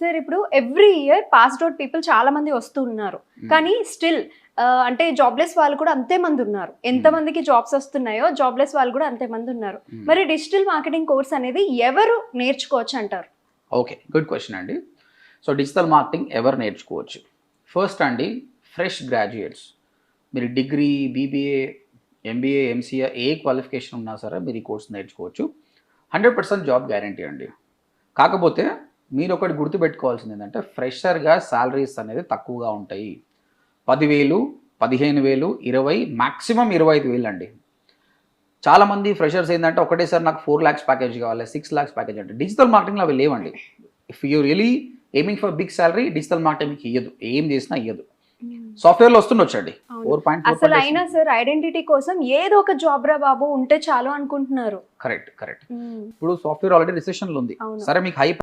Sir ఇప్పుడు every year passed out people చాలా మంది వస్తూ ఉన్నారు, కానీ స్టిల్ అంటే జాబ్లెస్ వాళ్ళు కూడా అంతే మంది ఉన్నారు. ఎంత మందికి జాబ్స్ వస్తున్నాయో జాబ్లెస్ వాళ్ళు కూడా అంతే మంది ఉన్నారు. మరి డిజిటల్ మార్కెటింగ్ కోర్స్ అనేది ఎవరు నేర్చుకోవచ్చు అంటారు? ఓకే, గుడ్ క్వశ్చన్ అండి. సో డిజిటల్ మార్కెటింగ్ ఎవరు నేర్చుకోవచ్చు? ఫస్ట్ అండి, ఫ్రెష్ గ్రాడ్యుయేట్స్. మీరు డిగ్రీ, బీబీఏ, ఎంబీఏ, ఎంసీఏ ఏ క్వాలిఫికేషన్ ఉన్నా సరే మీరు ఈ కోర్స్ నేర్చుకోవచ్చు. 100% జాబ్ గ్యారంటీ అండి. కాకపోతే మీరు ఒకటి గుర్తుపెట్టుకోవాల్సింది ఏంటంటే, ఫ్రెషర్గా శాలరీస్ అనేది తక్కువగా ఉంటాయి. 10,000, 15,000, 20, మ్యాక్సిమం 25,000 అండి. చాలామంది ఫ్రెషర్స్ ఏంటంటే ఒకటేసారి నాకు 4 lakhs ప్యాకేజ్ కావాలి, 6 lakhs ప్యాకేజ్ అంటే. డిజిటల్ మార్కెటింగ్లో అవి లేవండి. If you really aiming for big salary, digital marketing ఇయ్యదు, ఏం చేసినా ఇయ్యదు. సాఫ్ట్వేర్లో వస్తుండొచ్చండి. అసలు అయినా సార్ ఐడెంటిటీ కోసం ఏదో ఒక జాబ్ రా బాబు ఉంటే చాలు అనుకుంటున్నారు. కరెక్ట్. ఇప్పుడు సాఫ్ట్వేర్ ఆల్రెడీ రిసెషన్లో ఉంది. సరే మీకు హై